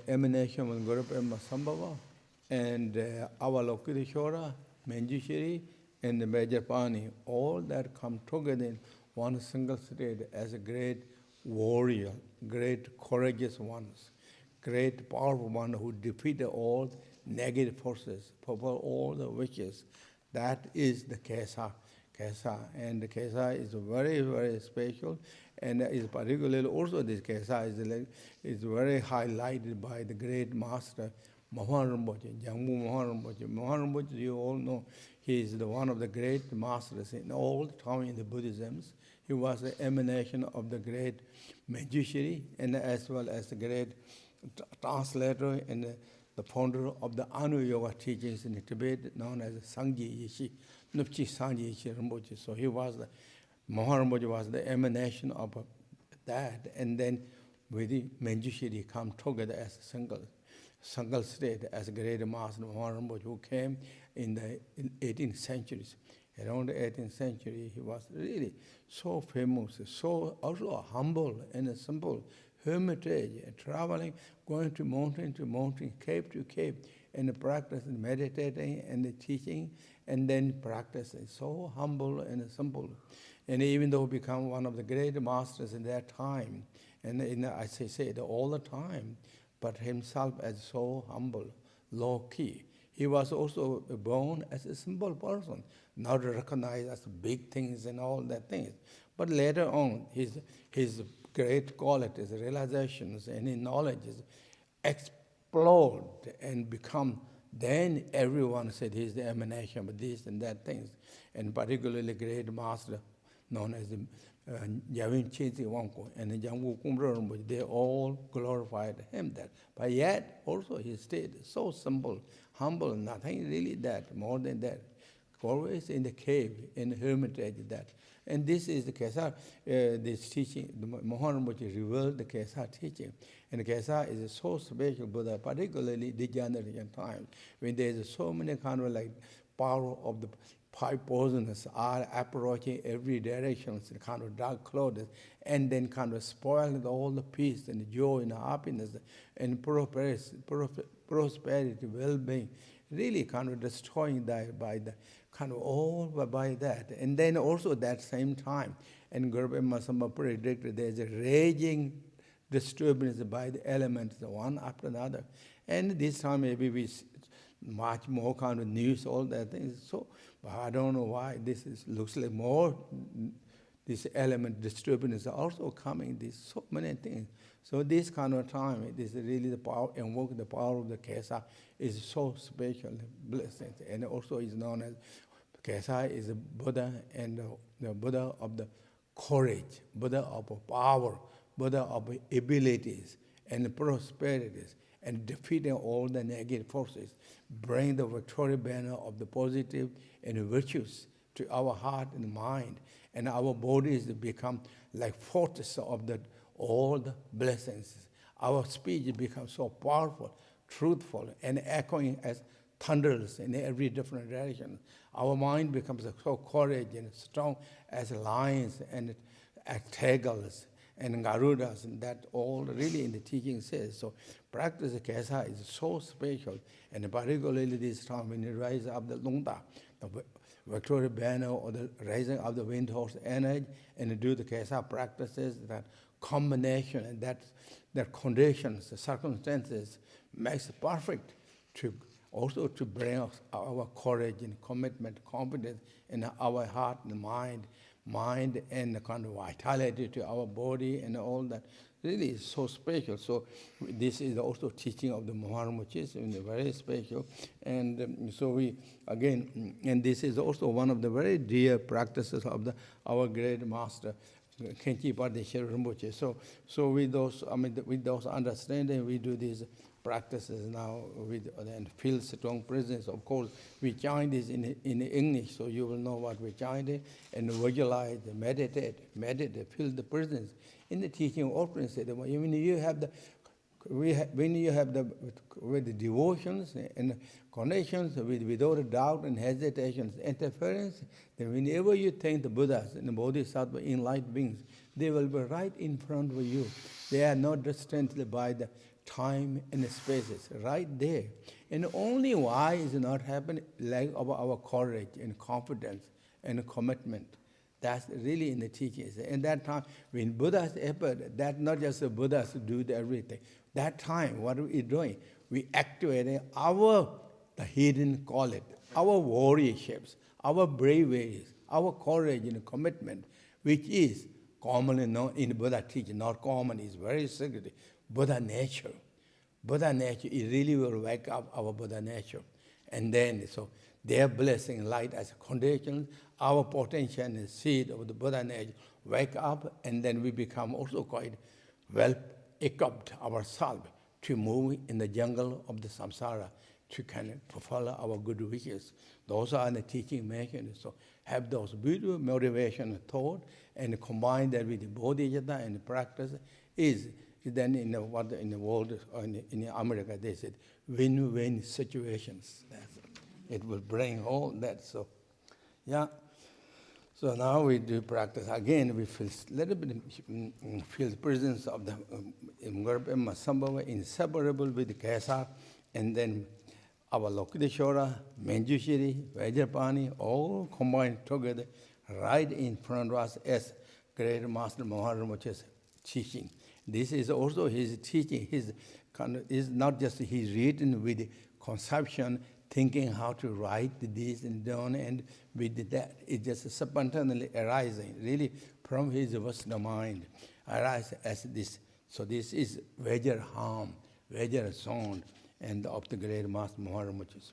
emanation of Guru Sambhava and Avalokiteshvara, Manjushri, and the Majapani, all that come together in one single state as a great warrior, great courageous ones, great powerful one who defeated all negative forces, fulfill all the wishes. That is the Gesar. And the Gesar is very, very special, and is particularly also this Gesar is very highlighted by the great master Mipham Rinpoche, Jamgon Mipham Rinpoche, you all know, he is one of the great masters in all time in the Buddhism. He was the emanation of the great Manjushri, and as well as the great translator and the founder of the Anu Yoga teachings in Tibet, known as Sangye Yishi, Nupchi Sangye Yishi Rinpoche. So he was Mipham Rinpoche was the emanation of that, and then with the Manjushri come together as a single state, as a great master Mipham Rinpoche, who came in the 18th centuries. Around the 18th century, he was really so famous, so also humble and simple, hermitage, traveling, going to mountain, cave to cave, and practicing, meditating and teaching, and then practicing. So humble and simple. And even though he became one of the great masters in that time, and I say all the time, but himself as so humble, low-key. He was also born as a simple person, not recognized as big things and all that things. But later on, his great qualities, realizations, and his knowledge explode and become, then everyone said he's the emanation of this and that things. And particularly great master known as Yavin Chinti Wangko and Jamgon Kumbro, they all glorified him that. But yet, also he stayed so simple, humble, nothing really that, more than that. Always in the cave, in the hermitage, that. And this is the Gesar, this teaching, the Mipham Rinpoche revealed the Gesar teaching. And Gesar is so special, Buddha, particularly degeneration time, when there's so many kind of like power of the five poisons are approaching every direction, kind of dark clouds, and then kind of spoiling all the peace and joy and happiness and prosperity, well-being, really kind of destroying that by the kind of all by that. And then also that same time, and Guru Masamba predicted there's a raging disturbance by the elements, one after another. And this time maybe we much more kind of news, all that things. So, but I don't know why looks like more, this element disturbance is also coming, these so many things. So this kind of time, it is really the power, invoke the power of the Gesar is so special, blessed. And also is known as, Gesar is a Buddha and the Buddha of the courage, Buddha of power, Buddha of abilities and prosperities, and defeating all the negative forces, bring the Victoria banner of the positive and virtues to our heart and mind, and our bodies become like fortress of all the blessings. Our speech becomes so powerful, truthful, and echoing as thunders in every different direction. Our mind becomes so courageous and strong as lions and tigers and Garudas, and that all really in the teaching says. So practice of Gesar is so special, and particularly this time when you rise up the Lungta, the Victoria banner, or the rising of the Windhorse energy, and do the Gesar practices, that combination and that conditions, the circumstances makes it perfect to also to bring us our courage and commitment, confidence in our heart and mind and the kind of vitality to our body and all that. Really is so special. So this is also teaching of the Mipham Rinpoche, and very special. And so we, again, and this is also one of the very dear practices of our great master, Khenpo Rinpoche. So with those understanding, we do these practices now and feel strong presence. Of course, we chant this in English, so you will know what we chant, and visualize, meditate, feel the presence. In the teaching often said that when you have with the devotions and connections without doubt and hesitations, interference, then whenever you think the Buddhas and the Bodhisattvas, enlightened beings, they will be right in front of you. They are not distant by the time and spaces, right there. And only why is not happening like our courage and confidence and commitment. That's really in the teachings. And that time, when Buddha's effort, that not just the Buddhas do everything. That time, what are we doing? We activating the hidden quality, our warriorships, our braveries, our courage and commitment, which is commonly known in Buddha teaching, not common, is very secret. Buddha nature. Buddha nature, it really will wake up our Buddha nature. And then, so their blessing, light as a condition, our potential and seed of the Buddha nature wake up, and then we become also quite well equipped ourselves to move in the jungle of the samsara, to kind of fulfill our good wishes. Those are the teaching mechanisms. So have those beautiful motivation and thought, and combine that with the bodhicitta and practice is then in the world, or in America, they said win-win situations. It will bring all that. So, yeah. So now we do practice. Again, we feel a little bit, feel the presence of the Sambhava inseparable with Gesar, and then our Lokiteshvara, Manjushri, Vajrapani, all combined together right in front of us as Great Master Rinpoche's teaching. This is also his teaching. His is not just he's written with conception, thinking how to write this and down, and with that, it's just spontaneously arising, really from his vast mind, arise as this. So this is Vajra Ham, Vajra sound, and of the great Master Rinpoche.